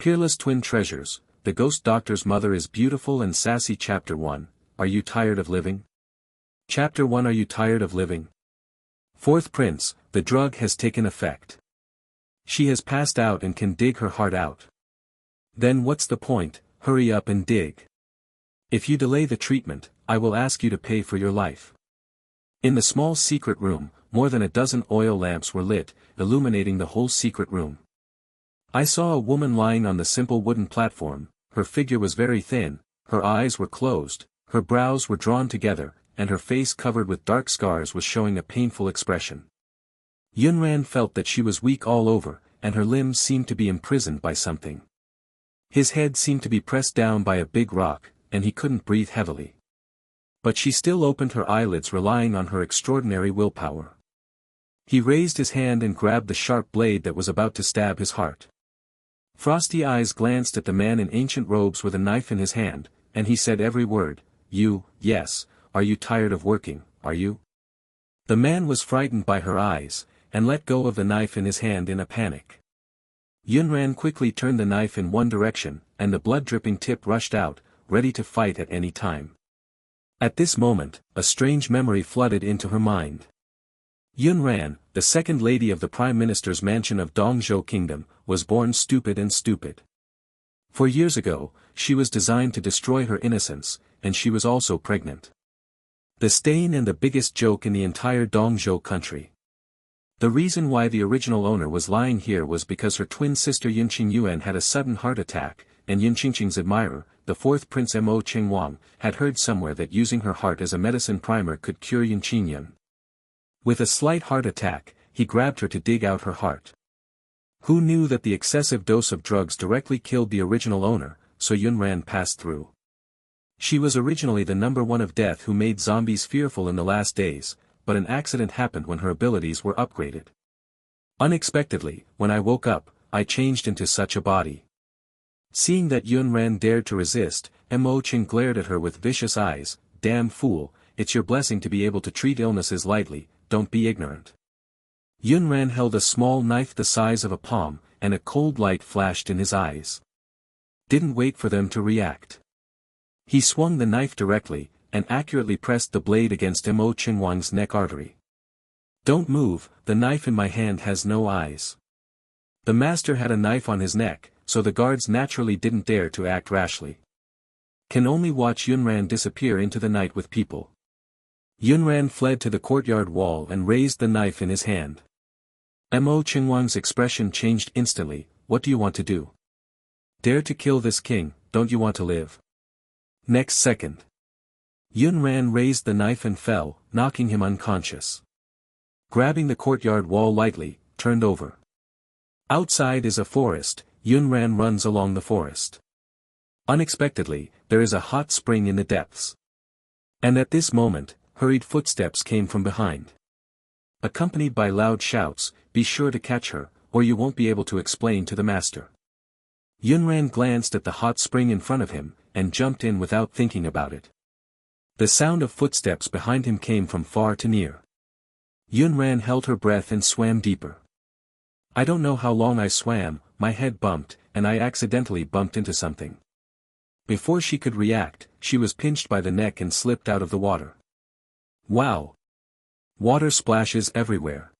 Peerless Twin Treasures, The Ghost Doctor's Mother is Beautiful and Sassy. Chapter 1, Are You Tired of Living? Chapter 1, Are You Tired of Living? Fourth Prince, the drug has taken effect. She has passed out and can dig her heart out. Then what's the point? Hurry up and dig. If you delay the treatment, I will ask you to pay for your life. In the small secret room, more than a dozen oil lamps were lit, illuminating the whole secret room. I saw a woman lying on the simple wooden platform. Her figure was very thin, her eyes were closed, her brows were drawn together, and her face covered with dark scars was showing a painful expression. Yunran felt that she was weak all over, and her limbs seemed to be imprisoned by something. His head seemed to be pressed down by a big rock, and he couldn't breathe heavily. But she still opened her eyelids, relying on her extraordinary willpower. He raised his hand and grabbed the sharp blade that was about to stab his heart. Frosty eyes glanced at the man in ancient robes with a knife in his hand, and he said every word, yes, are you tired of working, are you? The man was frightened by her eyes, and let go of the knife in his hand in a panic. Yunran quickly turned the knife in one direction, and the blood-dripping tip rushed out, ready to fight at any time. At this moment, a strange memory flooded into her mind. Yunran, the second lady of the Prime Minister's mansion of Dongzhou Kingdom, was born stupid and stupid. 4 years ago, she was designed to destroy her innocence, and she was also pregnant. The stain and the biggest joke in the entire Dongzhou country. The reason why the original owner was lying here was because her twin sister Yunqing Yuan had a sudden heart attack, and Yunqing's admirer, the fourth Prince Mo Qingwang, had heard somewhere that using her heart as a medicine primer could cure Yunqing Yuan. With a slight heart attack, he grabbed her to dig out her heart. Who knew that the excessive dose of drugs directly killed the original owner, so Yunran passed through. She was originally the number one of death who made zombies fearful in the last days, but an accident happened when her abilities were upgraded. Unexpectedly, when I woke up, I changed into such a body. Seeing that Yunran dared to resist, Mo Qing glared at her with vicious eyes. Damn fool, it's your blessing to be able to treat illnesses lightly, don't be ignorant. Yunran held a small knife the size of a palm, and a cold light flashed in his eyes. Didn't wait for them to react. He swung the knife directly, and accurately pressed the blade against Mo Qingwang's neck artery. Don't move, the knife in my hand has no eyes. The master had a knife on his neck, so the guards naturally didn't dare to act rashly. Can only watch Yunran disappear into the night with people. Yunran fled to the courtyard wall and raised the knife in his hand. Mo Qingwang's expression changed instantly. What do you want to do? Dare to kill this king, don't you want to live? Next second. Yunran raised the knife and fell, knocking him unconscious. Grabbing the courtyard wall lightly, turned over. Outside is a forest. Yunran runs along the forest. Unexpectedly, there is a hot spring in the depths. And at this moment, hurried footsteps came from behind. Accompanied by loud shouts, be sure to catch her, or you won't be able to explain to the master. Yunran glanced at the hot spring in front of him, and jumped in without thinking about it. The sound of footsteps behind him came from far to near. Yunran held her breath and swam deeper. I don't know how long I swam, my head bumped, and I accidentally bumped into something. Before she could react, she was pinched by the neck and slipped out of the water. Wow! Water splashes everywhere.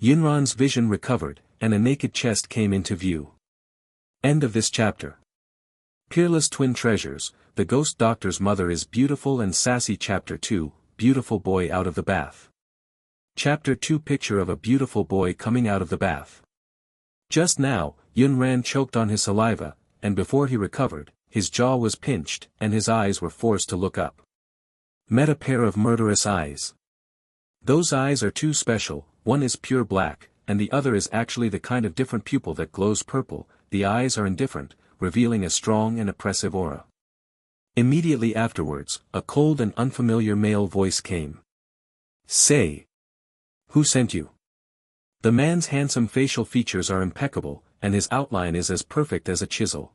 Yunran's vision recovered, and a naked chest came into view. End of this chapter. Peerless Twin Treasures, The Ghost Doctor's Mother is Beautiful and Sassy. Chapter 2, Beautiful Boy Out of the Bath. Chapter 2, Picture of a beautiful boy coming out of the bath. Just now, Yunran choked on his saliva, and before he recovered, his jaw was pinched, and his eyes were forced to look up. Met a pair of murderous eyes. Those eyes are too special, one is pure black, and the other is actually the kind of different pupil that glows purple. The eyes are indifferent, revealing a strong and oppressive aura. Immediately afterwards, a cold and unfamiliar male voice came. Say. Who sent you? The man's handsome facial features are impeccable, and his outline is as perfect as a chisel.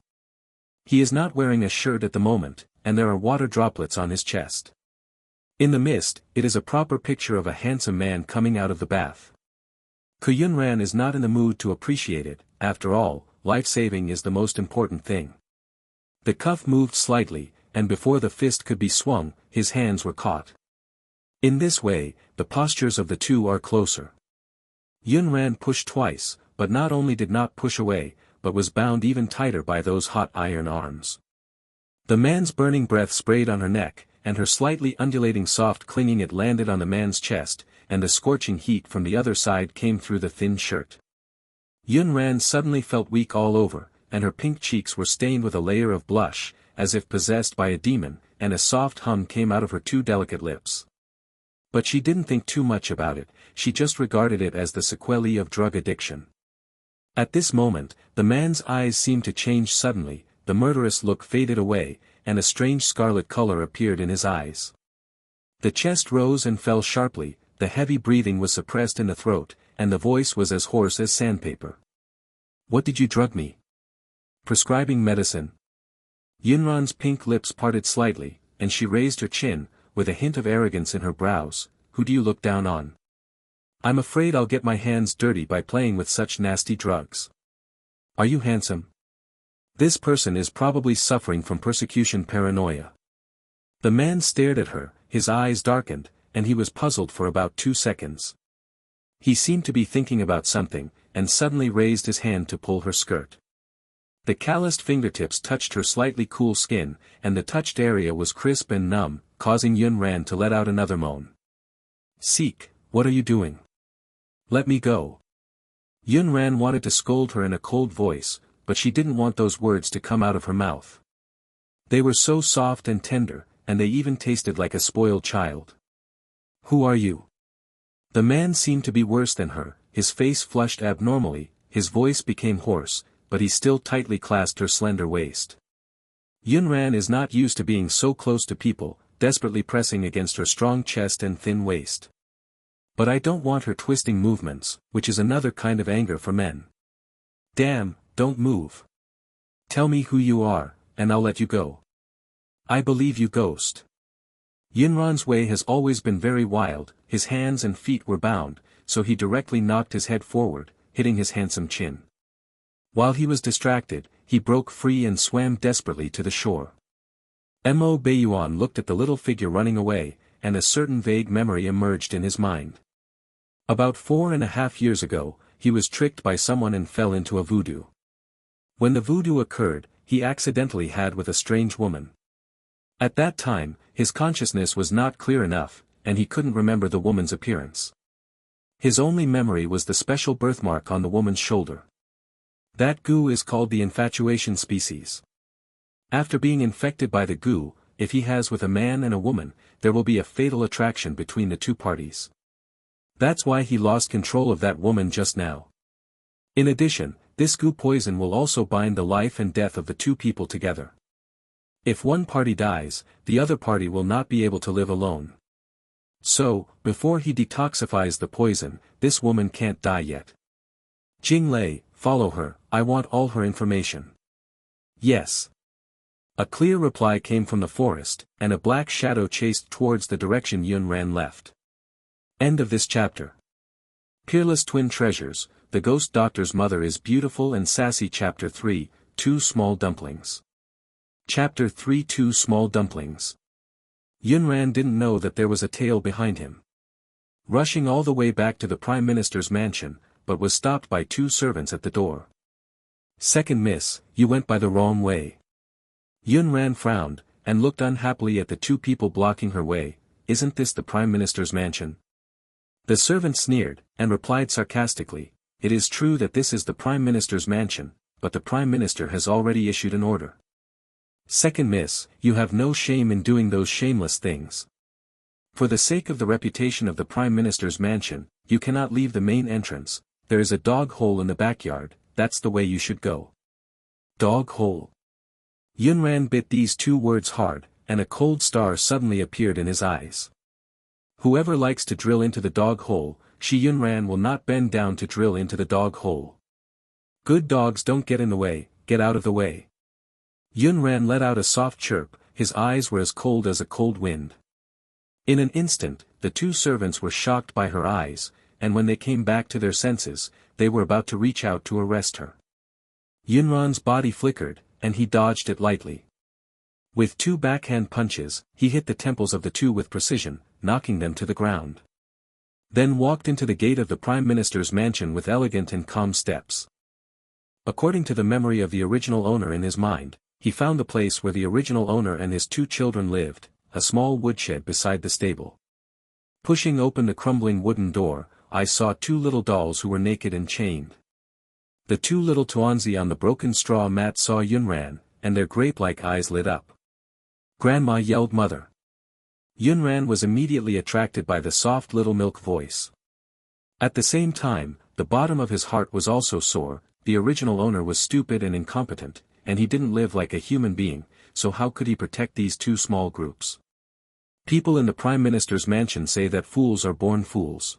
He is not wearing a shirt at the moment, and there are water droplets on his chest. In the mist, it is a proper picture of a handsome man coming out of the bath. Yunran is not in the mood to appreciate it. After all, life-saving is the most important thing. The cuff moved slightly, and before the fist could be swung, his hands were caught. In this way, the postures of the two are closer. Yunran pushed twice, but not only did not push away, but was bound even tighter by those hot iron arms. The man's burning breath sprayed on her neck, and her slightly undulating soft clinging it landed on the man's chest, and the scorching heat from the other side came through the thin shirt. Yunran suddenly felt weak all over, and her pink cheeks were stained with a layer of blush, as if possessed by a demon, and a soft hum came out of her two delicate lips. But she didn't think too much about it, she just regarded it as the sequelae of drug addiction. At this moment, the man's eyes seemed to change suddenly, the murderous look faded away, and a strange scarlet color appeared in his eyes. The chest rose and fell sharply, the heavy breathing was suppressed in the throat, and the voice was as hoarse as sandpaper. "What did you drug me? Prescribing medicine?" Yunran's pink lips parted slightly, and she raised her chin, with a hint of arrogance in her brows. "Who do you look down on? I'm afraid I'll get my hands dirty by playing with such nasty drugs. Are you handsome? This person is probably suffering from persecution paranoia." The man stared at her, his eyes darkened, and he was puzzled for about 2 seconds. He seemed to be thinking about something, and suddenly raised his hand to pull her skirt. The calloused fingertips touched her slightly cool skin, and the touched area was crisp and numb, causing Yunran to let out another moan. "Seek, what are you doing? Let me go." Yunran wanted to scold her in a cold voice, but she didn't want those words to come out of her mouth. They were so soft and tender, and they even tasted like a spoiled child. "Who are you?" The man seemed to be worse than her, his face flushed abnormally, his voice became hoarse, but he still tightly clasped her slender waist. Yunran is not used to being so close to people, desperately pressing against her strong chest and thin waist. But I don't want her twisting movements, which is another kind of anger for men. "Damn, don't move. Tell me who you are, and I'll let you go." "I believe you, ghost." Yunran's way has always been very wild, his hands and feet were bound, so he directly knocked his head forward, hitting his handsome chin. While he was distracted, he broke free and swam desperately to the shore. Mo Bayuan looked at the little figure running away, and a certain vague memory emerged in his mind. About 4.5 years ago, he was tricked by someone and fell into a voodoo. When the voodoo occurred, he accidentally had with a strange woman. At that time, his consciousness was not clear enough, and he couldn't remember the woman's appearance. His only memory was the special birthmark on the woman's shoulder. That goo is called the infatuation species. After being infected by the goo, if he has with a man and a woman, there will be a fatal attraction between the two parties. That's why he lost control of that woman just now. In addition, this goo poison will also bind the life and death of the two people together. If one party dies, the other party will not be able to live alone. So, before he detoxifies the poison, this woman can't die yet. Jing Lei, follow her, I want all her information. Yes. A clear reply came from the forest, and a black shadow chased towards the direction Yunran left. End of this chapter. Peerless Twin Treasures, the Ghost Doctor's Mother is Beautiful and Sassy. Chapter 3, 2 Small Dumplings. Chapter 3, 2 Small Dumplings. Yunran didn't know that there was a tale behind him. Rushing all the way back to the Prime Minister's mansion, but was stopped by 2 servants at the door. "Second miss, you went by the wrong way." Yunran frowned, and looked unhappily at the 2 people blocking her way. "Isn't this the Prime Minister's mansion?" The servant sneered, and replied sarcastically, "It is true that this is the Prime Minister's mansion, but the Prime Minister has already issued an order." "Second miss, you have no shame in doing those shameless things. For the sake of the reputation of the Prime Minister's mansion, you cannot leave the main entrance. There is a dog hole in the backyard, that's the way you should go." Dog hole. Yunran bit these 2 words hard, and a cold star suddenly appeared in his eyes. Whoever likes to drill into the dog hole, Yunran will not bend down to drill into the dog hole. Good dogs don't get in the way, get out of the way. Yunran let out a soft chirp, his eyes were as cold as a cold wind. In an instant, the 2 servants were shocked by her eyes, and when they came back to their senses, they were about to reach out to arrest her. Yunran's body flickered, and he dodged it lightly. With 2 backhand punches, he hit the temples of the two with precision, knocking them to the ground. Then walked into the gate of the Prime Minister's mansion with elegant and calm steps. According to the memory of the original owner in his mind, he found the place where the original owner and his 2 children lived, a small woodshed beside the stable. Pushing open the crumbling wooden door, I saw 2 little dolls who were naked and chained. The 2 little Tuanzi on the broken straw mat saw Yunran, and their grape-like eyes lit up. "Grandma," yelled Mother. Yunran was immediately attracted by the soft little milk voice. At the same time, the bottom of his heart was also sore. The original owner was stupid and incompetent, and he didn't live like a human being, so how could he protect these 2 small groups? People in the Prime Minister's mansion say that fools are born fools.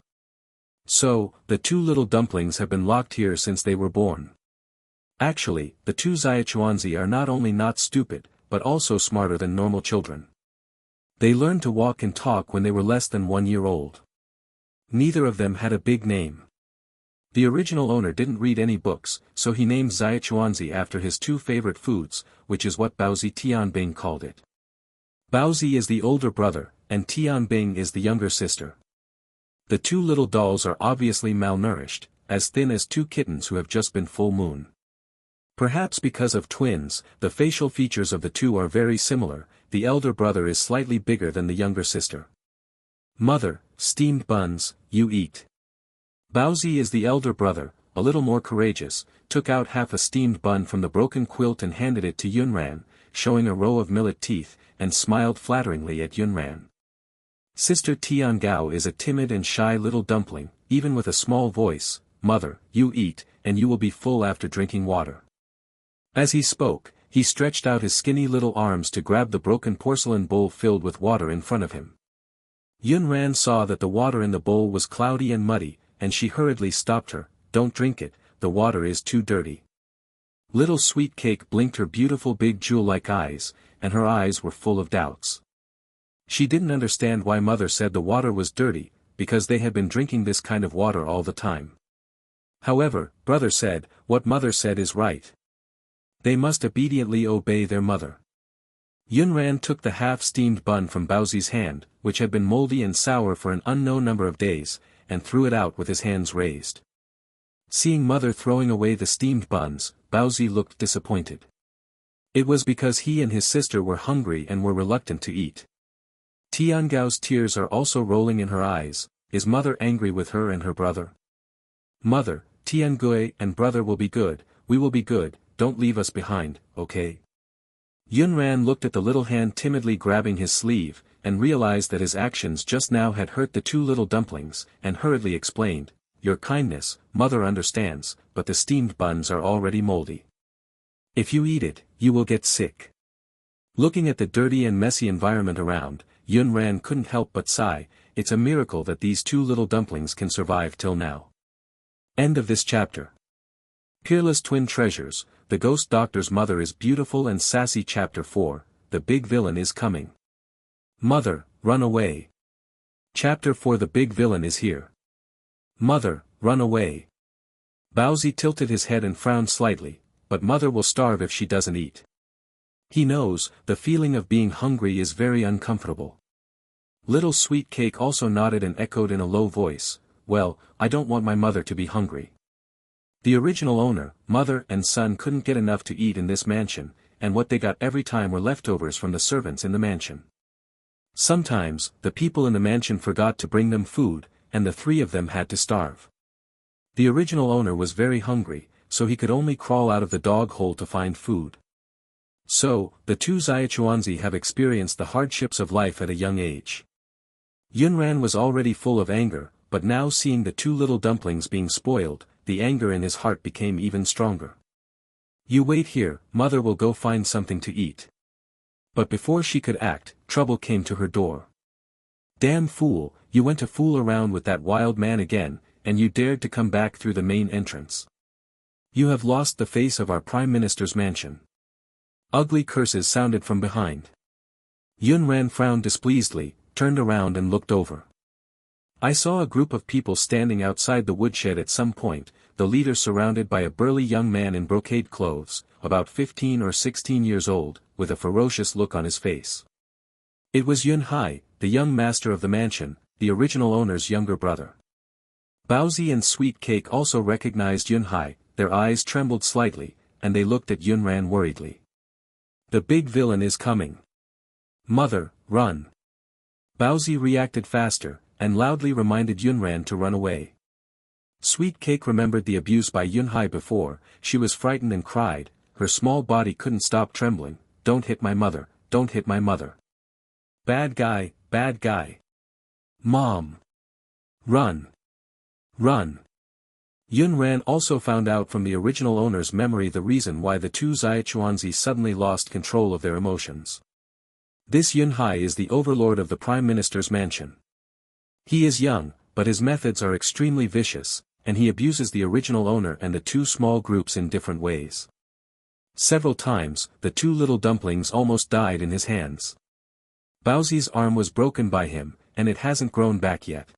So, the 2 little dumplings have been locked here since they were born. Actually, the 2 Zaichuanzi are not only not stupid, but also smarter than normal children. They learned to walk and talk when they were less than 1 year old. Neither of them had a big name. The original owner didn't read any books, so he named Zaichuanzi after his 2 favorite foods, which is what Baozi Tianbing called it. Baozi is the older brother, and Tianbing is the younger sister. The 2 little dolls are obviously malnourished, as thin as 2 kittens who have just been full moon. Perhaps because of twins, the facial features of the 2 are very similar. The elder brother is slightly bigger than the younger sister. "Mother, steamed buns, you eat." Baozi is the elder brother, a little more courageous, took out half a steamed bun from the broken quilt and handed it to Yunran, showing a row of millet teeth, and smiled flatteringly at Yunran. Sister Tiangao is a timid and shy little dumpling, even with a small voice. "Mother, you eat, and you will be full after drinking water." As he spoke, he stretched out his skinny little arms to grab the broken porcelain bowl filled with water in front of him. Yunran saw that the water in the bowl was cloudy and muddy, and she hurriedly stopped her. "Don't drink it, the water is too dirty." Little Sweet Cake blinked her beautiful big jewel-like eyes, and her eyes were full of doubts. She didn't understand why Mother said the water was dirty, because they had been drinking this kind of water all the time. However, Brother said, what Mother said is right. They must obediently obey their mother. Yunran took the half-steamed bun from Baozi's hand, which had been moldy and sour for an unknown number of days, and threw it out with his hands raised. Seeing Mother throwing away the steamed buns, Baozi looked disappointed. It was because he and his sister were hungry and were reluctant to eat. Tiangao's tears are also rolling in her eyes. Is Mother angry with her and her brother? "Mother, Tiangui and brother will be good, we will be good, don't leave us behind, okay?" Yunran looked at the little hand timidly grabbing his sleeve, and realized that his actions just now had hurt the 2 little dumplings, and hurriedly explained, "Your kindness, Mother understands, but the steamed buns are already moldy. If you eat it, you will get sick." Looking at the dirty and messy environment around, Yunran couldn't help but sigh. It's a miracle that these 2 little dumplings can survive till now. End of this chapter. Peerless Twin Treasures. The Ghost Doctor's Mother is Beautiful and Sassy. Chapter 4, The Big Villain is Coming. "Mother, run away." Chapter 4, The Big Villain is Here. "Mother, run away." Baozi tilted his head and frowned slightly, but Mother will starve if she doesn't eat. He knows, the feeling of being hungry is very uncomfortable. Little Sweet Cake also nodded and echoed in a low voice, "Well, I don't want my mother to be hungry." The original owner, mother and son couldn't get enough to eat in this mansion, and what they got every time were leftovers from the servants in the mansion. Sometimes, the people in the mansion forgot to bring them food, and the 3 of them had to starve. The original owner was very hungry, so he could only crawl out of the dog hole to find food. So, the 2 Zaichuanzi have experienced the hardships of life at a young age. Yunran was already full of anger, but now seeing the 2 little dumplings being spoiled, the anger in his heart became even stronger. "You wait here, Mother will go find something to eat." But before she could act, trouble came to her door. "Damn fool, you went to fool around with that wild man again, and you dared to come back through the main entrance. You have lost the face of our Prime Minister's mansion." Ugly curses sounded from behind. Yunran frowned displeasedly, turned around and looked over. I saw a group of people standing outside the woodshed at some point, the leader surrounded by a burly young man in brocade clothes, about 15 or 16 years old, with a ferocious look on his face. It was Yun Hai, the young master of the mansion, the original owner's younger brother. Baozi and Sweet Cake also recognized Yun Hai, their eyes trembled slightly, and they looked at Yunran worriedly. The big villain is coming. Mother, run. Baozi reacted faster, and loudly reminded Yunran to run away. Sweet Cake remembered the abuse by Yun Hai before, she was frightened and cried, her small body couldn't stop trembling, "Don't hit my mother, don't hit my mother. Bad guy, bad guy. Mom. Run. Run." Yunran also found out from the original owner's memory the reason why the two Zaichuanzi suddenly lost control of their emotions. This Yun Hai is the overlord of the Prime Minister's mansion. He is young, but his methods are extremely vicious, and he abuses the original owner and the two small groups in different ways. Several times, the two little dumplings almost died in his hands. Baozi's arm was broken by him, and it hasn't grown back yet.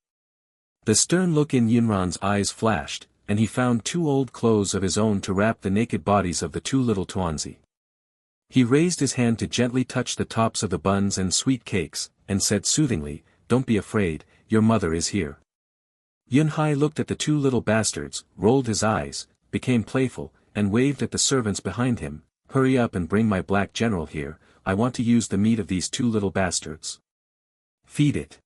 The stern look in Yunran's eyes flashed, and he found two old clothes of his own to wrap the naked bodies of the two little Tuanzi. He raised his hand to gently touch the tops of the buns and sweet cakes, and said soothingly, "Don't be afraid, your mother is here." Yun Hai looked at the two little bastards, rolled his eyes, became playful, and waved at the servants behind him, "Hurry up and bring my black general here, I want to use the meat of these two little bastards. Feed it."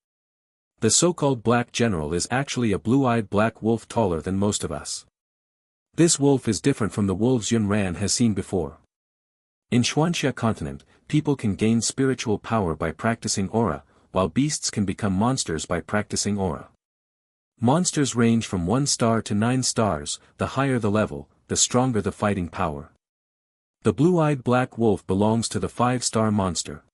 The so-called black general is actually a blue-eyed black wolf taller than most of us. This wolf is different from the wolves Yunran has seen before. In Xuanxia continent, people can gain spiritual power by practicing aura, while beasts can become monsters by practicing aura. Monsters range from 1 star to 9 stars, the higher the level, the stronger the fighting power. The blue-eyed black wolf belongs to the 5-star monster.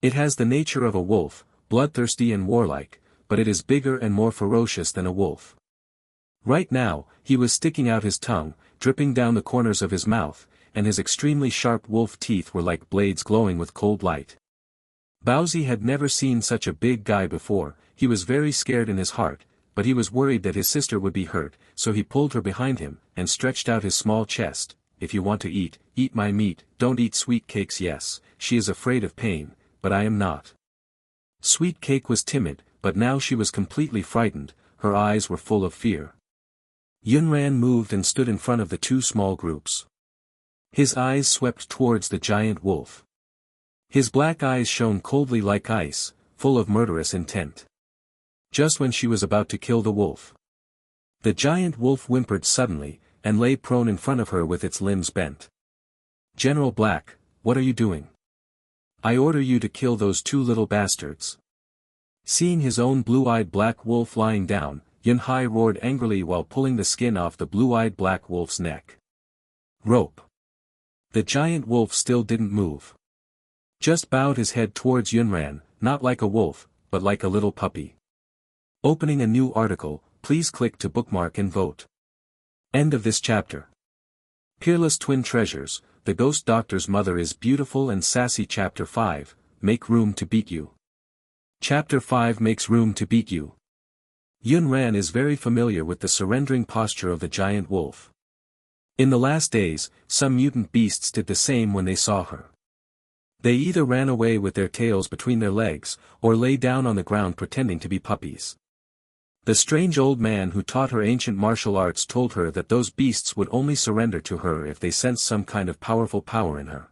It has the nature of a wolf, bloodthirsty and warlike, but it is bigger and more ferocious than a wolf. Right now, he was sticking out his tongue, dripping down the corners of his mouth, and his extremely sharp wolf teeth were like blades glowing with cold light. Baozi had never seen such a big guy before, he was very scared in his heart, but he was worried that his sister would be hurt, so he pulled her behind him, and stretched out his small chest. "If you want to eat, eat my meat, don't eat Sweet Cake's." Yes, she is afraid of pain, but I am not. Sweet Cake was timid, but now she was completely frightened, her eyes were full of fear. Yunran moved and stood in front of the two small groups. His eyes swept towards the giant wolf. His black eyes shone coldly like ice, full of murderous intent. Just when she was about to kill the wolf, the giant wolf whimpered suddenly, and lay prone in front of her with its limbs bent. "General Black, what are you doing? I order you to kill those two little bastards." Seeing his own blue-eyed black wolf lying down, Yun Hai roared angrily while pulling the skin off the blue-eyed black wolf's neck. "Rope." The giant wolf still didn't move. Just bowed his head towards Yunran, not like a wolf, but like a little puppy. Opening a new article, please click to bookmark and vote. End of this chapter. Peerless Twin Treasures, The Ghost Doctor's Mother is Beautiful and Sassy. Chapter 5, Make Room to Beat You. Chapter 5 Makes Room to Beat You. Yunran is very familiar with the surrendering posture of the giant wolf. In the last days, some mutant beasts did the same when they saw her. They either ran away with their tails between their legs, or lay down on the ground pretending to be puppies. The strange old man who taught her ancient martial arts told her that those beasts would only surrender to her if they sensed some kind of powerful power in her.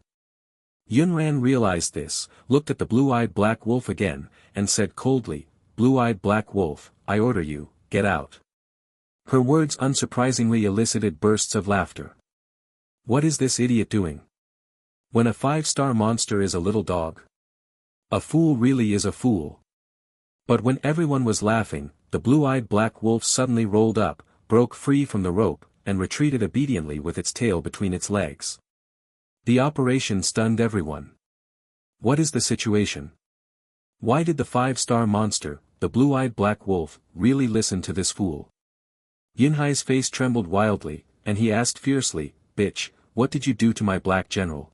Yunran realized this, looked at the blue-eyed black wolf again, and said coldly, "Blue-eyed black wolf, I order you, get out." Her words unsurprisingly elicited bursts of laughter. What is this idiot doing? When a 5-star monster is a little dog? A fool really is a fool. But when everyone was laughing, the blue-eyed black wolf suddenly rolled up, broke free from the rope, and retreated obediently with its tail between its legs. The operation stunned everyone. What is the situation? Why did the 5-star monster, the blue-eyed black wolf, really listen to this fool? Yunhai's face trembled wildly, and he asked fiercely, "Bitch, what did you do to my black general?"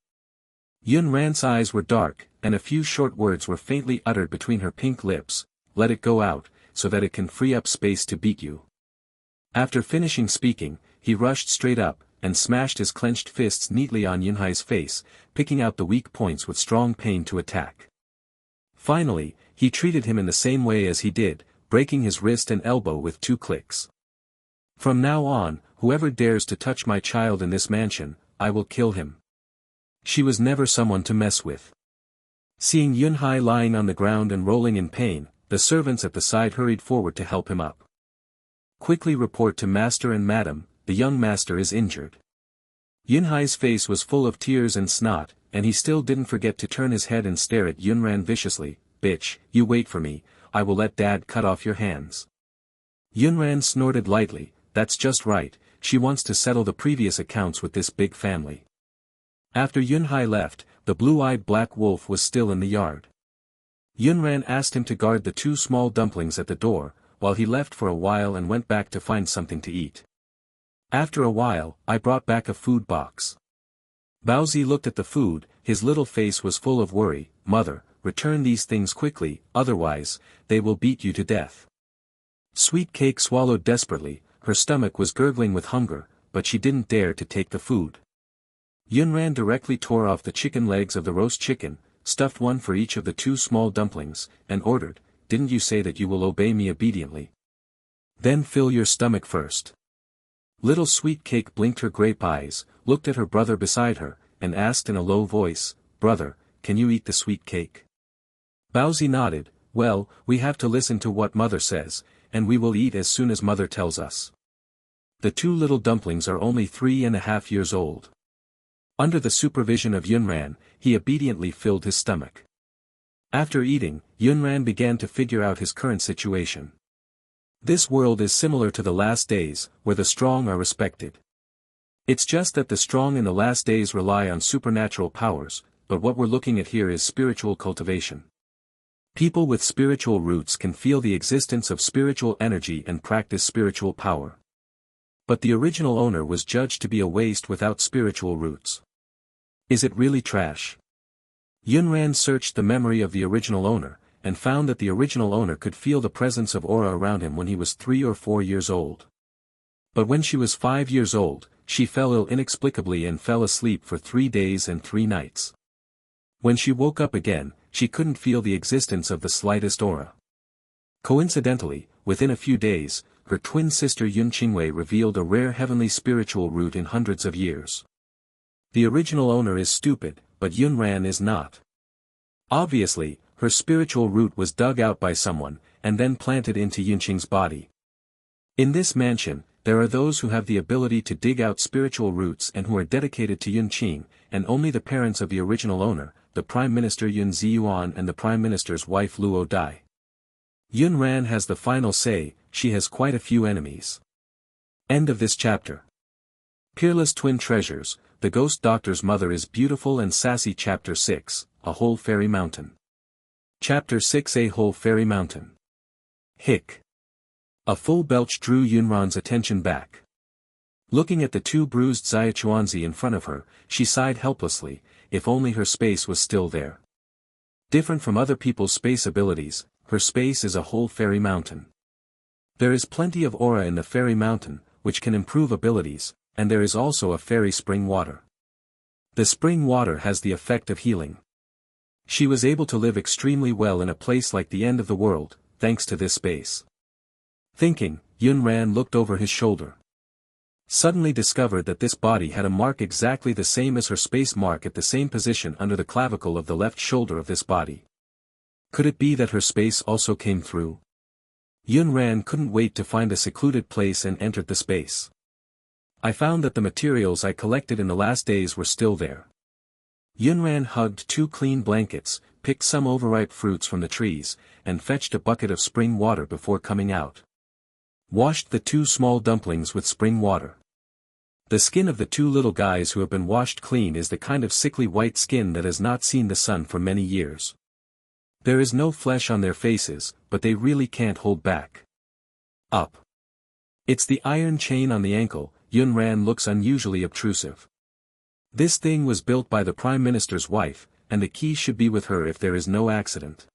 Yunran's eyes were dark, and a few short words were faintly uttered between her pink lips. "Let it go out, so that it can free up space to beat you. After finishing speaking, he rushed straight up, and smashed his clenched fists neatly on Yunhai's face, picking out the weak points with strong pain to attack. Finally, he treated him in the same way as he did, breaking his wrist and elbow with 2 clicks. From now on, whoever dares to touch my child in this mansion, I will kill him. She was never someone to mess with. Seeing Yunhai lying on the ground and rolling in pain, the servants at the side hurried forward to help him up. Quickly report to master and madam, the young master is injured. Yunhai's face was full of tears and snot, and he still didn't forget to turn his head and stare at Yunran viciously. Bitch, you wait for me, I will let dad cut off your hands. Yunran snorted lightly, that's just right, she wants to settle the previous accounts with this big family. After Yunhai left, the blue-eyed black wolf was still in the yard. Yunran asked him to guard the 2 small dumplings at the door, while he left for a while and went back to find something to eat. After a while, I brought back a food box. Baozi looked at the food, his little face was full of worry. Mother, return these things quickly, otherwise, they will beat you to death. Sweet Cake swallowed desperately, her stomach was gurgling with hunger, but she didn't dare to take the food. Yunran directly tore off the chicken legs of the roast chicken, stuffed one for each of the 2 small dumplings, and ordered, didn't you say that you will obey me obediently? Then fill your stomach first. Little Sweet Cake blinked her grape eyes, looked at her brother beside her, and asked in a low voice, Brother, can you eat the sweet cake? Baozi nodded, well, we have to listen to what mother says, and we will eat as soon as mother tells us. The 2 little dumplings are only 3.5 years old. Under the supervision of Yunran, he obediently filled his stomach. After eating, Yunran began to figure out his current situation. This world is similar to the last days, where the strong are respected. It's just that the strong in the last days rely on supernatural powers, but what we're looking at here is spiritual cultivation. People with spiritual roots can feel the existence of spiritual energy and practice spiritual power. But the original owner was judged to be a waste without spiritual roots. Is it really trash? Yunran searched the memory of the original owner, and found that the original owner could feel the presence of aura around him when he was 3 or 4 years old. But when she was 5 years old, she fell ill inexplicably and fell asleep for 3 days and 3 nights. When she woke up again, she couldn't feel the existence of the slightest aura. Coincidentally, within a few days, her twin sister Yun Qingwei revealed a rare heavenly spiritual root in hundreds of years. The original owner is stupid, but Yunran is not. Obviously, her spiritual root was dug out by someone, and then planted into Yunqing's body. In this mansion, there are those who have the ability to dig out spiritual roots and who are dedicated to Yunqing, and only the parents of the original owner, the Prime Minister Yun Ziyuan and the Prime Minister's wife Luo Dai. Yunran has the final say, she has quite a few enemies. End of this chapter. Peerless Twin Treasures, the Ghost Doctor's Mother is Beautiful and Sassy. Chapter 6, A Whole Fairy Mountain. Chapter 6, A Whole Fairy Mountain. Hick. A full belch drew Yunran's attention back. Looking at the 2 bruised Xiaochuanzi in front of her, she sighed helplessly, if only her space was still there. Different from other people's space abilities, her space is a whole fairy mountain. There is plenty of aura in the fairy mountain, which can improve abilities, and there is also a fairy spring water. The spring water has the effect of healing. She was able to live extremely well in a place like the end of the world, thanks to this space. Thinking, Yunran looked over his shoulder. Suddenly discovered that this body had a mark exactly the same as her space mark at the same position under the clavicle of the left shoulder of this body. Could it be that her space also came through? Yunran couldn't wait to find a secluded place and entered the space. I found that the materials I collected in the last days were still there. Yunran hugged 2 clean blankets, picked some overripe fruits from the trees, and fetched a bucket of spring water before coming out. Washed the 2 small dumplings with spring water. The skin of the 2 little guys who have been washed clean is the kind of sickly white skin that has not seen the sun for many years. There is no flesh on their faces, but they really can't hold back. Up. It's the iron chain on the ankle. Yunran looks unusually obtrusive. This thing was built by the Prime Minister's wife, and the key should be with her if there is no accident.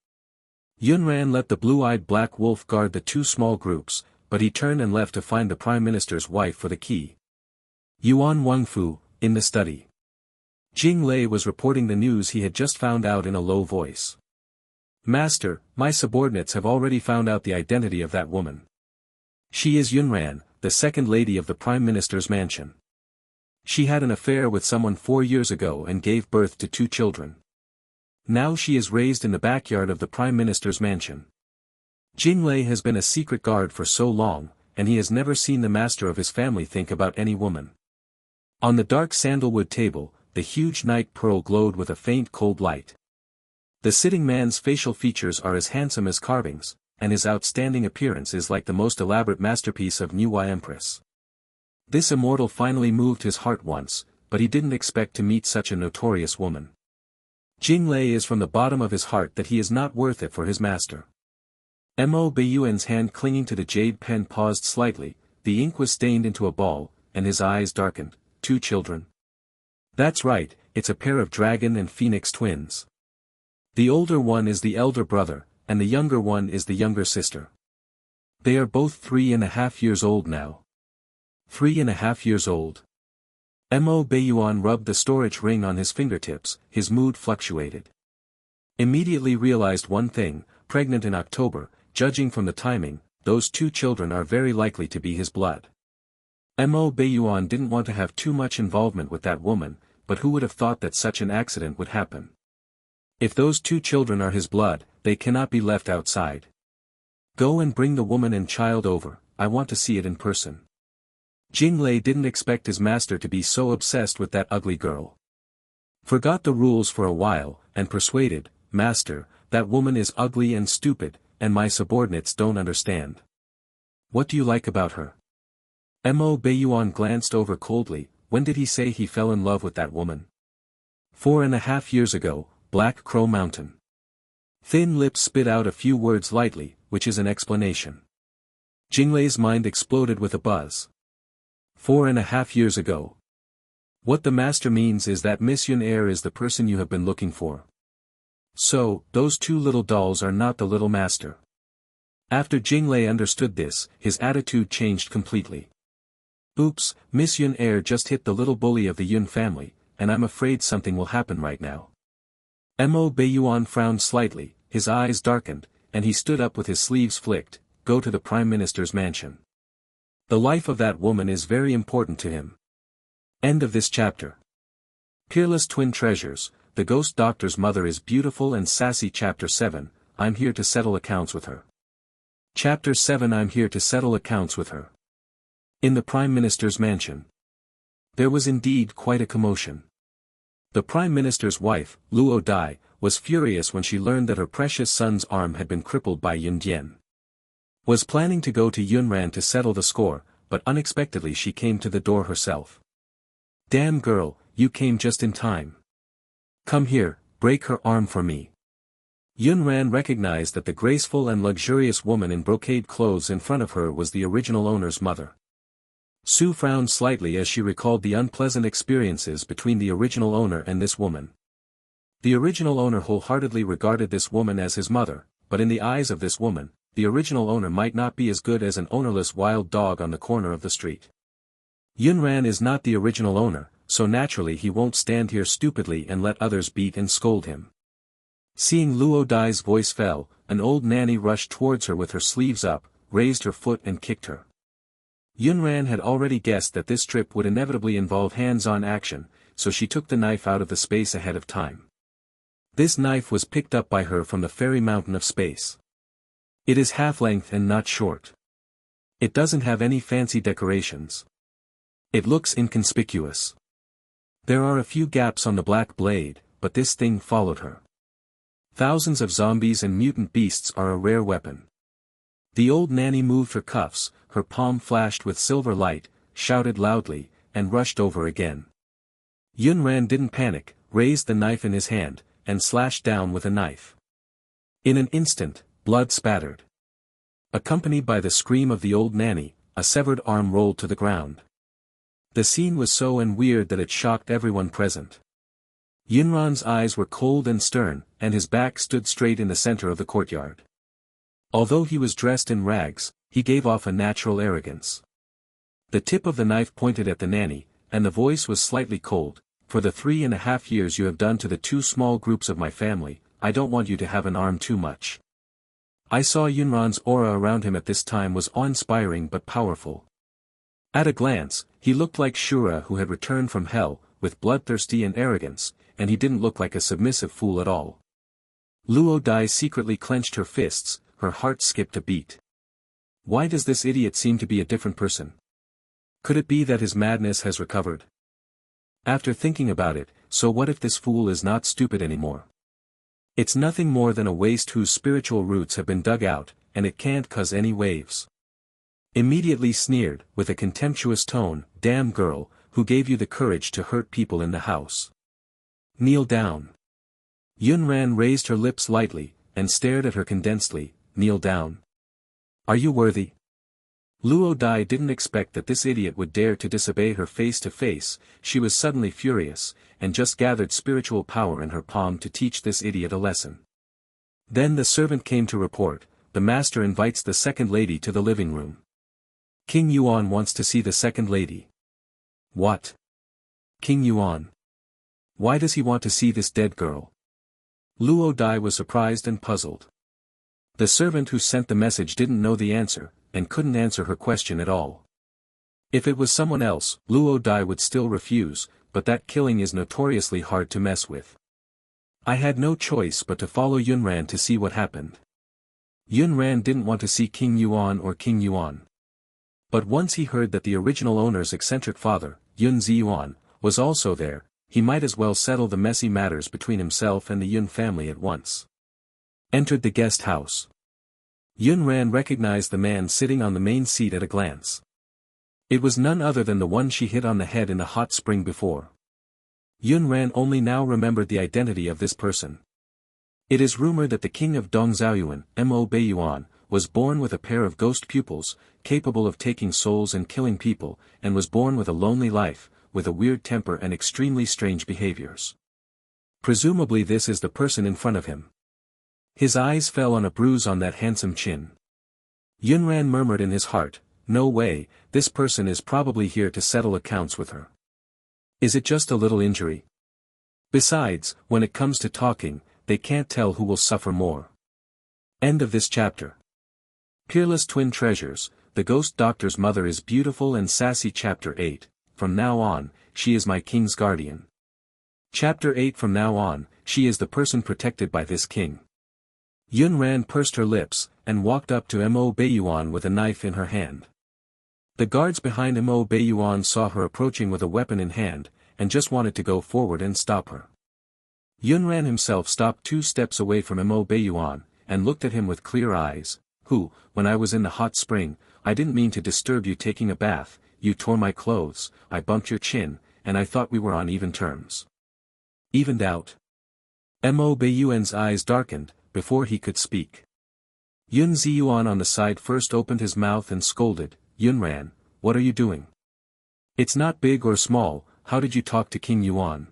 Yunran let the blue-eyed black wolf guard the two small groups, but he turned and left to find the Prime Minister's wife for the key. Yuan Wangfu, in the study. Jing Lei was reporting the news he had just found out in a low voice. Master, my subordinates have already found out the identity of that woman. She is Yunran, the second lady of the Prime Minister's mansion. She had an affair with someone 4 years ago and gave birth to 2 children. Now she is raised in the backyard of the Prime Minister's mansion. Jing Lei has been a secret guard for so long, and he has never seen the master of his family think about any woman. On the dark sandalwood table, the huge night pearl glowed with a faint cold light. The sitting man's facial features are as handsome as carvings, and his outstanding appearance is like the most elaborate masterpiece of Niwa Empress. This immortal finally moved his heart once, but he didn't expect to meet such a notorious woman. Jing Lei is from the bottom of his heart that he is not worth it for his master. Mo Beiyuan's hand clinging to the jade pen paused slightly, the ink was stained into a ball, and his eyes darkened. 2 children. That's right, it's a pair of dragon and phoenix twins. The older one is the elder brother, and the younger one is the younger sister. They are both 3.5 years old now. 3.5 years old. Mo Beiyuan rubbed the storage ring on his fingertips, his mood fluctuated. Immediately realized one thing, pregnant in October, judging from the timing, those 2 children are very likely to be his blood. Mo Beiyuan didn't want to have too much involvement with that woman, but who would have thought that such an accident would happen? If those 2 children are his blood, they cannot be left outside. Go and bring the woman and child over, I want to see it in person. Jing Lei didn't expect his master to be so obsessed with that ugly girl. Forgot the rules for a while, and persuaded, Master, that woman is ugly and stupid, and my subordinates don't understand. What do you like about her? Mo Beiyuan glanced over coldly. When did he say he fell in love with that woman? 4.5 years ago, Black Crow Mountain. Thin lips spit out a few words lightly, which is an explanation. Jing Lei's mind exploded with a buzz. 4.5 years ago. What the master means is that Miss Yun Er is the person you have been looking for. So, those 2 little dolls are not the little master. After Jing Lei understood this, his attitude changed completely. Oops, Miss Yun Er just hit the little bully of the Yun family, and I'm afraid something will happen right now. Mo Beiyuan frowned slightly, his eyes darkened, and he stood up with his sleeves flicked. Go to the Prime Minister's mansion. The life of that woman is very important to him. End of this chapter. Peerless Twin Treasures, the Ghost Doctor's mother is beautiful and sassy. Chapter 7, I'm here to settle accounts with her. Chapter 7, I'm here to settle accounts with her. In the Prime Minister's mansion. There was indeed quite a commotion. The Prime Minister's wife, Luo Dai, was furious when she learned that her precious son's arm had been crippled by Yun Dian. Was planning to go to Yunran to settle the score, but unexpectedly she came to the door herself. Damn girl, you came just in time. Come here, break her arm for me. Yunran recognized that the graceful and luxurious woman in brocade clothes in front of her was the original owner's mother. Su frowned slightly as she recalled the unpleasant experiences between the original owner and this woman. The original owner wholeheartedly regarded this woman as his mother, but in the eyes of this woman, the original owner might not be as good as an ownerless wild dog on the corner of the street. Yunran is not the original owner, so naturally he won't stand here stupidly and let others beat and scold him. Seeing Luo Dai's voice fell, an old nanny rushed towards her with her sleeves up, raised her foot and kicked her. Yunran had already guessed that this trip would inevitably involve hands-on action, so she took the knife out of the space ahead of time. This knife was picked up by her from the fairy mountain of space. It is half-length and not short. It doesn't have any fancy decorations. It looks inconspicuous. There are a few gaps on the black blade, but this thing followed her. Thousands of zombies and mutant beasts are a rare weapon. The old nanny moved her cuffs, her palm flashed with silver light, shouted loudly, and rushed over again. Yunran didn't panic, raised the knife in his hand, and slashed down with a knife. In an instant, blood spattered. Accompanied by the scream of the old nanny, a severed arm rolled to the ground. The scene was so weird that it shocked everyone present. Yunran's eyes were cold and stern, and his back stood straight in the center of the courtyard. Although he was dressed in rags, he gave off a natural arrogance. The tip of the knife pointed at the nanny, and the voice was slightly cold. For the 3.5 years you have done to the 2 small groups of my family, I don't want you to have an arm too much. I saw Yunran's aura around him at this time was awe-inspiring but powerful. At a glance, he looked like Shura who had returned from hell, with bloodthirsty and arrogance, and he didn't look like a submissive fool at all. Luo Dai secretly clenched her fists, her heart skipped a beat. Why does this idiot seem to be a different person? Could it be that his madness has recovered? After thinking about it, so what if this fool is not stupid anymore? It's nothing more than a waste whose spiritual roots have been dug out, and it can't cause any waves. Immediately sneered, with a contemptuous tone, damn girl, who gave you the courage to hurt people in the house? Kneel down. Yunran raised her lips lightly, and stared at her condensedly, kneel down. Are you worthy? Luo Dai didn't expect that this idiot would dare to disobey her face to face. She was suddenly furious, and just gathered spiritual power in her palm to teach this idiot a lesson. Then the servant came to report, the master invites the second lady to the living room. King Yuan wants to see the second lady. What? King Yuan? Why does he want to see this dead girl? Luo Dai was surprised and puzzled. The servant who sent the message didn't know the answer, and couldn't answer her question at all. If it was someone else, Luo Dai would still refuse, but that killing is notoriously hard to mess with. I had no choice but to follow Yunran to see what happened. Yunran didn't want to see King Yuan or King Yuan. But once he heard that the original owner's eccentric father, Yun Ziyuan, was also there, he might as well settle the messy matters between himself and the Yun family at once. Entered the guest house. Yunran recognized the man sitting on the main seat at a glance. It was none other than the one she hit on the head in the hot spring before. Yunran only now remembered the identity of this person. It is rumored that the king of Dongzhaoyuan, Mo Beiyuan, was born with a pair of ghost pupils, capable of taking souls and killing people, and was born with a lonely life, with a weird temper and extremely strange behaviors. Presumably this is the person in front of him. His eyes fell on a bruise on that handsome chin. Yunran murmured in his heart, no way, this person is probably here to settle accounts with her. Is it just a little injury? Besides, when it comes to talking, they can't tell who will suffer more. End of this chapter. Peerless Twin Treasures, the Ghost Doctor's mother is beautiful and sassy. Chapter 8, from now on, she is my king's guardian. Chapter 8 From now on, she is the person protected by this king. Yunran pursed her lips, and walked up to Mo Beiyuan with a knife in her hand. The guards behind Mo Beiyuan saw her approaching with a weapon in hand, and just wanted to go forward and stop her. Yunran himself stopped 2 steps away from Mo Beiyuan, and looked at him with clear eyes, who, when I was in the hot spring, I didn't mean to disturb you taking a bath, you tore my clothes, I bumped your chin, and I thought we were on even terms. Evened out? Mo Beiyuan's eyes darkened, before he could speak. Yun Ziyuan on the side first opened his mouth and scolded, Yunran, what are you doing? It's not big or small, how did you talk to King Yuan?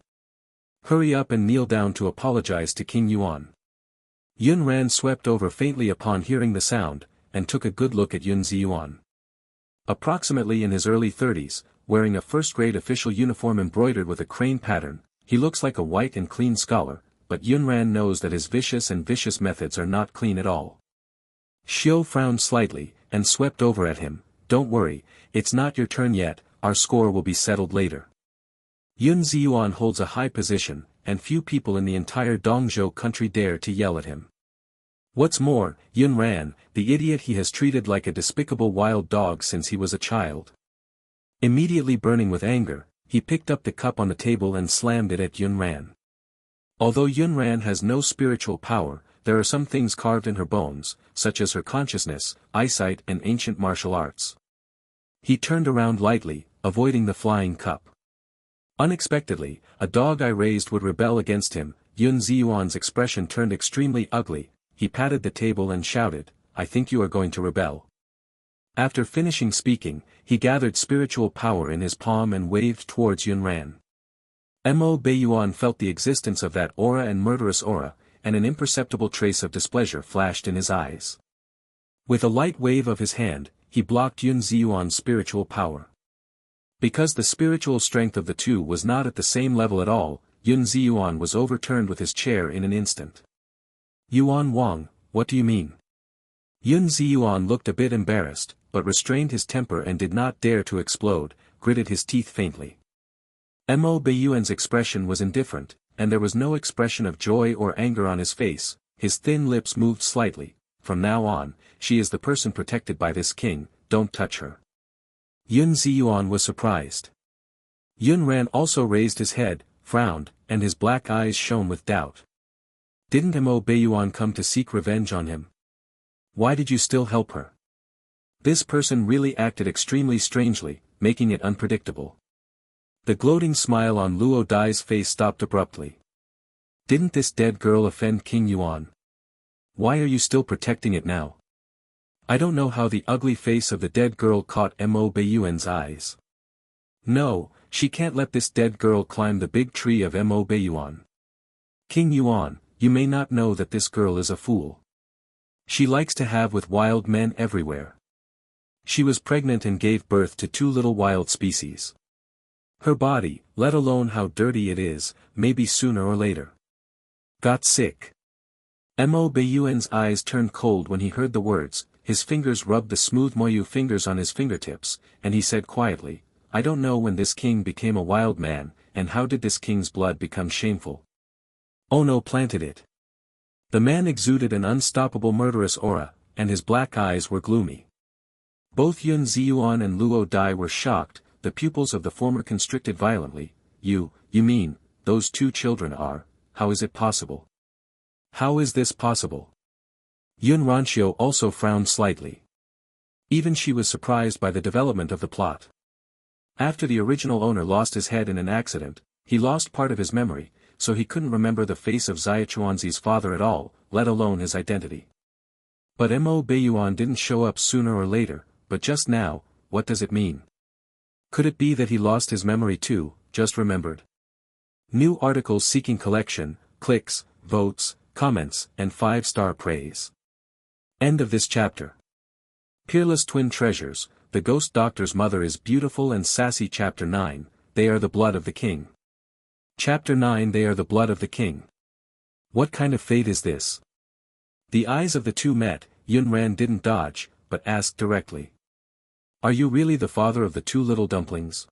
Hurry up and kneel down to apologize to King Yuan. Yunran swept over faintly upon hearing the sound, and took a good look at Yun Ziyuan. Approximately in his early 30s, wearing a first-grade official uniform embroidered with a crane pattern, he looks like a white and clean scholar, but Yunran knows that his vicious methods are not clean at all. Xiu frowned slightly, and swept over at him, don't worry, it's not your turn yet, our score will be settled later. Yun Ziyuan holds a high position, and few people in the entire Dongzhou country dare to yell at him. What's more, Yunran, the idiot he has treated like a despicable wild dog since he was a child. Immediately burning with anger, he picked up the cup on the table and slammed it at Yunran. Although Yunran has no spiritual power, there are some things carved in her bones, such as her consciousness, eyesight and ancient martial arts. He turned around lightly, avoiding the flying cup. Unexpectedly, a dog I raised would rebel against him. Yun Ziyuan's expression turned extremely ugly, he patted the table and shouted, I think you are going to rebel. After finishing speaking, he gathered spiritual power in his palm and waved towards Yunran. Mo Beiyuan felt the existence of that aura and murderous aura, and an imperceptible trace of displeasure flashed in his eyes. With a light wave of his hand, he blocked Yun Ziyuan's spiritual power. Because the spiritual strength of the two was not at the same level at all, Yun Ziyuan was overturned with his chair in an instant. Yuan Wang, what do you mean? Yun Ziyuan looked a bit embarrassed, but restrained his temper and did not dare to explode, gritted his teeth faintly. Mo Beiyuan's expression was indifferent, and there was no expression of joy or anger on his face. His thin lips moved slightly. From now on, she is the person protected by this king, don't touch her. Yun Ziyuan was surprised. Yun Ran also raised his head, frowned, and his black eyes shone with doubt. Didn't Mo Beiyuan come to seek revenge on him? Why did you still help her? This person really acted extremely strangely, making it unpredictable. The gloating smile on Luo Dai's face stopped abruptly. Didn't this dead girl offend King Yuan? Why are you still protecting it now? I don't know how the ugly face of the dead girl caught Mo Beiyuan's eyes. No, she can't let this dead girl climb the big tree of Mo Beiyuan. King Yuan, you may not know that this girl is a fool. She likes to have with wild men everywhere. She was pregnant and gave birth to 2 little wild species. Her body, let alone how dirty it is, maybe sooner or later. Got sick. Mo Beiyuan's eyes turned cold when he heard the words, his fingers rubbed the smooth Moyu fingers on his fingertips, and he said quietly, I don't know when this king became a wild man, and how did this king's blood become shameful. Ono planted it. The man exuded an unstoppable murderous aura, and his black eyes were gloomy. Both Yun Ziyuan and Luo Dai were shocked. The pupils of the former constricted violently. You mean, those 2 children are, how is it possible? How is this possible? Yun Ranxiu also frowned slightly. Even she was surprised by the development of the plot. After the original owner lost his head in an accident, he lost part of his memory, so he couldn't remember the face of Ziachuanzi's father at all, let alone his identity. But Mo Beiyuan didn't show up sooner or later, but just now, what does it mean? Could it be that he lost his memory too, just remembered? New articles seeking collection, clicks, votes, comments, and 5-star praise. End of this chapter. Peerless Twin Treasures, the Ghost Doctor's mother is beautiful and sassy. Chapter 9, They are the blood of the king. Chapter 9 They are the blood of the king. What kind of fate is this? The eyes of the two met. Yun Ran didn't dodge, but asked directly. Are you really the father of the 2 little dumplings?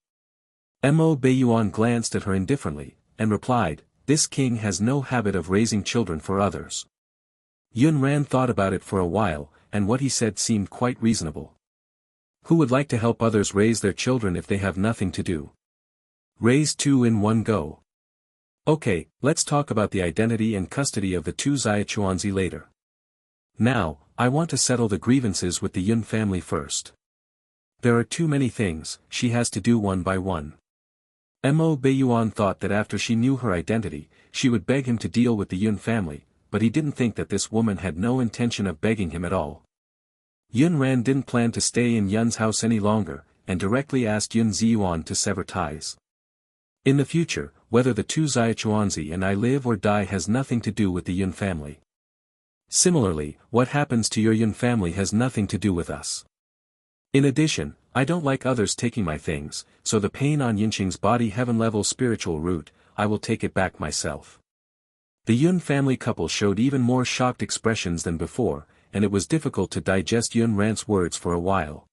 Mo Beiyuan glanced at her indifferently, and replied, this king has no habit of raising children for others. Yun Ran thought about it for a while, and what he said seemed quite reasonable. Who would like to help others raise their children if they have nothing to do? Raise 2 in one go. Okay, let's talk about the identity and custody of the 2 Ziachuanzi later. Now, I want to settle the grievances with the Yun family first. There are too many things, she has to do one by one. Mo Beiyuan thought that after she knew her identity, she would beg him to deal with the Yun family, but he didn't think that this woman had no intention of begging him at all. Yun Ran didn't plan to stay in Yun's house any longer, and directly asked Yun Ziyuan to sever ties. In the future, whether the 2 Ziachuanzi and I live or die has nothing to do with the Yun family. Similarly, what happens to your Yun family has nothing to do with us. In addition, I don't like others taking my things, so the pain on Yinqing's body heaven-level spiritual root, I will take it back myself. The Yun family couple showed even more shocked expressions than before, and it was difficult to digest Yun Ran's words for a while.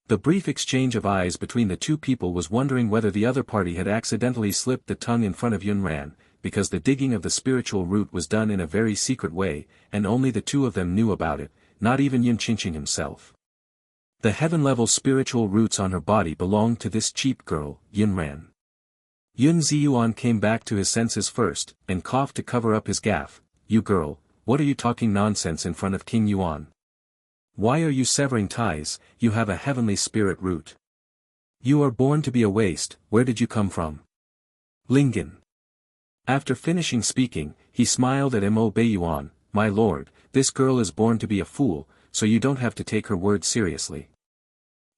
The brief exchange of eyes between the 2 people was wondering whether the other party had accidentally slipped the tongue in front of Yun Ran, because the digging of the spiritual root was done in a very secret way, and only the 2 of them knew about it, not even Yun Qingqing himself. The heaven-level spiritual roots on her body belonged to this cheap girl, Yun Ran. Yun Ziyuan came back to his senses first, and coughed to cover up his gaffe. You girl, what are you talking nonsense in front of King Yuan? Why are you severing ties? You have a heavenly spirit root. You are born to be a waste. Where did you come from? Lingen. After finishing speaking, he smiled at Mo Beiyuan. My lord, this girl is born to be a fool, so you don't have to take her words seriously.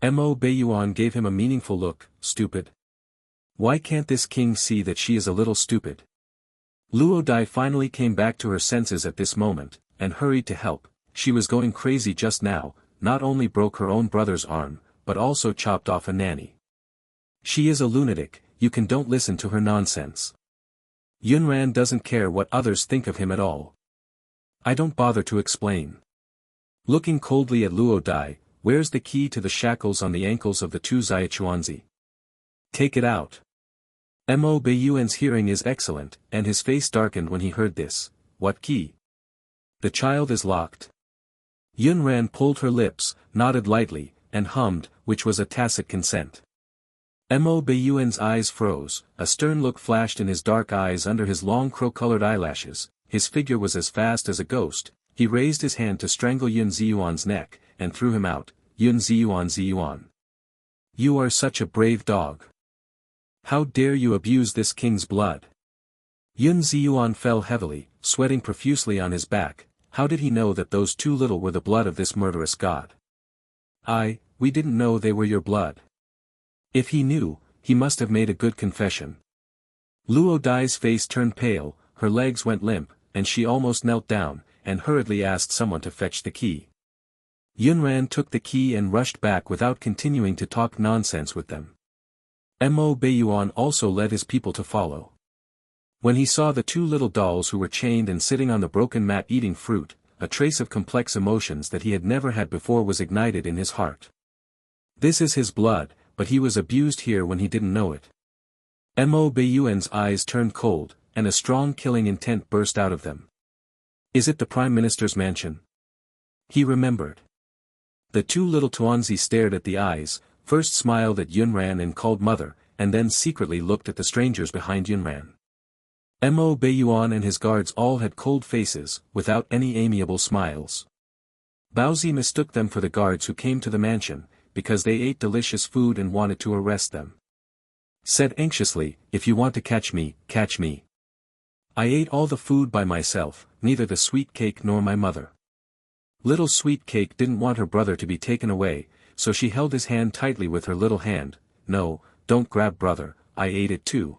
Mo Beiyuan gave him a meaningful look. Stupid. Why can't this king see that she is a little stupid? Luo Dai finally came back to her senses at this moment, and hurried to help. She was going crazy just now, not only broke her own brother's arm, but also chopped off a nanny. She is a lunatic, you don't listen to her nonsense. Yunran doesn't care what others think of him at all. I don't bother to explain. Looking coldly at Luo Dai, where's the key to the shackles on the ankles of the two Zaichuanzi? Take it out. Mo Beiyuan's hearing is excellent, and his face darkened when he heard this. What key? The child is locked. Yunran pulled her lips, nodded lightly, and hummed, which was a tacit consent. Mo Beiyuan's eyes froze, a stern look flashed in his dark eyes under his long crow-colored eyelashes, his figure was as fast as a ghost, he raised his hand to strangle Yun Ziyuan's neck, and threw him out. Yun Ziyuan. You are such a brave dog. How dare you abuse this king's blood? Yun Ziyuan fell heavily, sweating profusely on his back. How did he know that those two little were the blood of this murderous god? We didn't know they were your blood. If he knew, he must have made a good confession. Luo Dai's face turned pale, her legs went limp, and she almost knelt down, and hurriedly asked someone to fetch the key. Yunran took the key and rushed back without continuing to talk nonsense with them. Mo Beiyuan also led his people to follow. When he saw the two little dolls who were chained and sitting on the broken mat eating fruit, a trace of complex emotions that he had never had before was ignited in his heart. This is his blood, but he was abused here when he didn't know it. Mo Beiyuan's eyes turned cold, and a strong killing intent burst out of them. Is it the Prime Minister's mansion? He remembered. The two little Tuanzi stared at the eyes, first smiled at Yunran and called mother, and then secretly looked at the strangers behind Yunran. Mo Beiyuan and his guards all had cold faces, without any amiable smiles. Baozi mistook them for the guards who came to the mansion, because they ate delicious food and wanted to arrest them. Said anxiously, if you want to catch me, catch me. I ate all the food by myself, neither the sweet cake nor my mother. Little sweet cake didn't want her brother to be taken away, so she held his hand tightly with her little hand. No, don't grab brother, I ate it too.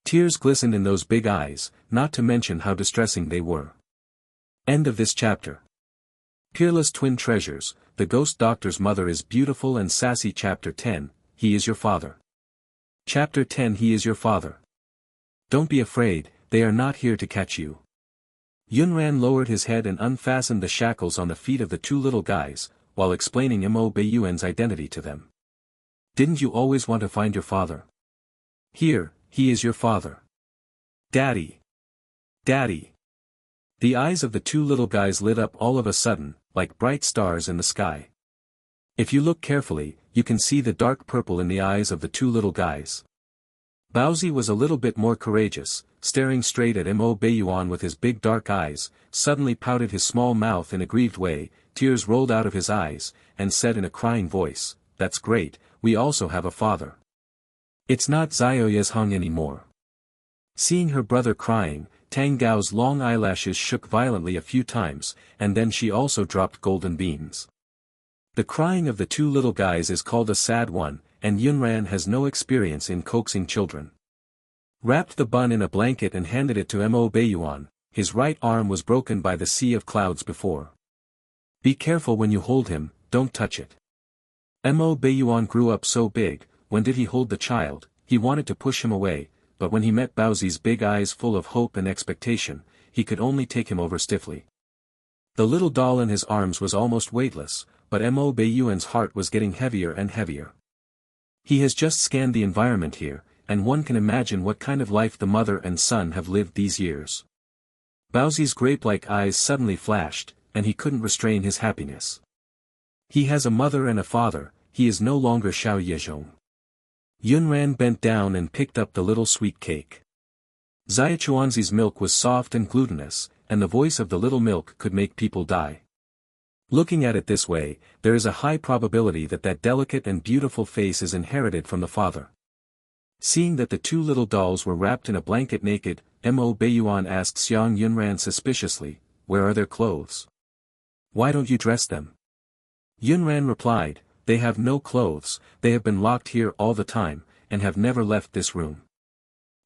Tears glistened in those big eyes, not to mention how distressing they were. End of this chapter. Peerless Twin Treasures, the Ghost Doctor's Mother is Beautiful and Sassy. Chapter 10, He is Your Father. Chapter 10, He is Your Father. Don't be afraid, they are not here to catch you. Yunran lowered his head and unfastened the shackles on the feet of the two little guys, while explaining Mo Beiyuan's identity to them. Didn't you always want to find your father? Here, he is your father. Daddy. Daddy. The eyes of the two little guys lit up all of a sudden, like bright stars in the sky. If you look carefully, you can see the dark purple in the eyes of the two little guys. Baozi was a little bit more courageous, staring straight at Mo Beiyuan with his big dark eyes, suddenly pouted his small mouth in a grieved way, tears rolled out of his eyes, and said in a crying voice, That's great, we also have a father. It's not Xiao Yezhong anymore. Seeing her brother crying, Tang Gao's long eyelashes shook violently a few times, and then she also dropped golden beams. The crying of the two little guys is called a sad one, and Yunran has no experience in coaxing children. Wrapped the bun in a blanket and handed it to Mo Beiyuan, his right arm was broken by the sea of clouds before. Be careful when you hold him, don't touch it. Mo Beiyuan grew up so big, when did he hold the child? He wanted to push him away, but when he met Baozi's big eyes full of hope and expectation, he could only take him over stiffly. The little doll in his arms was almost weightless, but Mo Beiyuan's heart was getting heavier and heavier. He has just scanned the environment here, and one can imagine what kind of life the mother and son have lived these years. Baozi's grape-like eyes suddenly flashed, and he couldn't restrain his happiness. He has a mother and a father, he is no longer Xiao Yezhong. Yunran bent down and picked up the little sweet cake. Zaichuanzi's milk was soft and glutinous, and the voice of the little milk could make people die. Looking at it this way, there is a high probability that that delicate and beautiful face is inherited from the father. Seeing that the two little dolls were wrapped in a blanket naked, Mo Beiyuan asked Xiang Yunran suspiciously, Where are their clothes? Why don't you dress them? Yunran replied, They have no clothes, they have been locked here all the time, and have never left this room.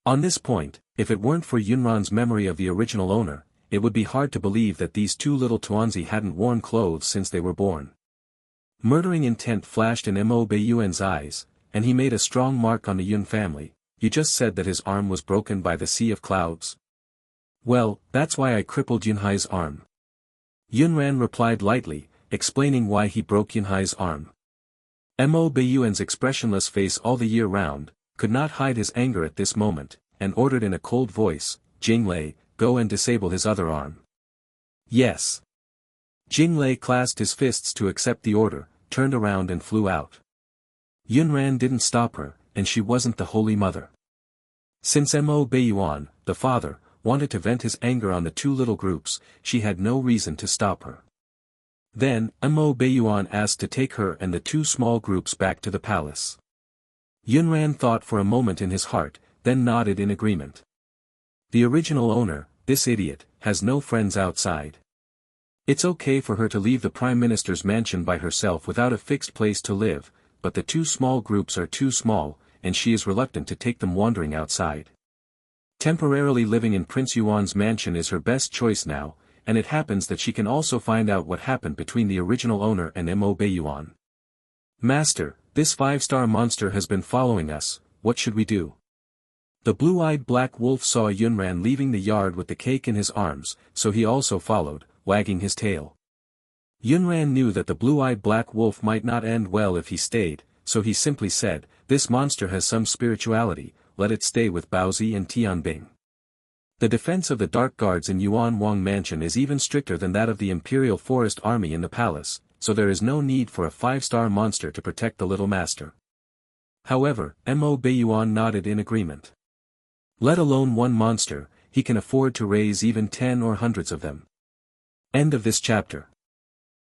On this point, if it weren't for Yunran's memory of the original owner, it would be hard to believe that these two little Tuanzi hadn't worn clothes since they were born. Murdering intent flashed in Mo Baiyuan's eyes, and he made a strong mark on the Yun family. You just said that his arm was broken by the sea of clouds? Well, that's why I crippled Yunhai's arm. Yunran replied lightly, explaining why he broke Yunhai's arm. Mo Baiyuan's expressionless face all the year round, could not hide his anger at this moment, and ordered in a cold voice, Jinglei, go and disable his other arm. Yes. Jinglei clasped his fists to accept the order, turned around and flew out. Yunran didn't stop her, and she wasn't the Holy Mother. Since Mo Baiyuan, the father, wanted to vent his anger on the two little groups, she had no reason to stop her. Then, Mo Baiyuan asked to take her and the two small groups back to the palace. Yunran thought for a moment in his heart, then nodded in agreement. The original owner, this idiot, has no friends outside. It's okay for her to leave the Prime Minister's mansion by herself without a fixed place to live, but the two small groups are too small, and she is reluctant to take them wandering outside. Temporarily living in Prince Yuan's mansion is her best choice now, and it happens that she can also find out what happened between the original owner and Mo Baiyuan. Master, this 5-star monster has been following us, what should we do? The blue-eyed black wolf saw Yunran leaving the yard with the cake in his arms, so he also followed, wagging his tail. Yunran knew that the blue-eyed black wolf might not end well if he stayed, so he simply said, this monster has some spirituality, let it stay with Baozi and Tianbing. The defense of the Dark Guards in Yuan Wang Mansion is even stricter than that of the Imperial Forest Army in the palace, so there is no need for a 5-star monster to protect the little master. However, Mo Baiyuan nodded in agreement. Let alone one monster, he can afford to raise even 10 or hundreds of them. End of this chapter.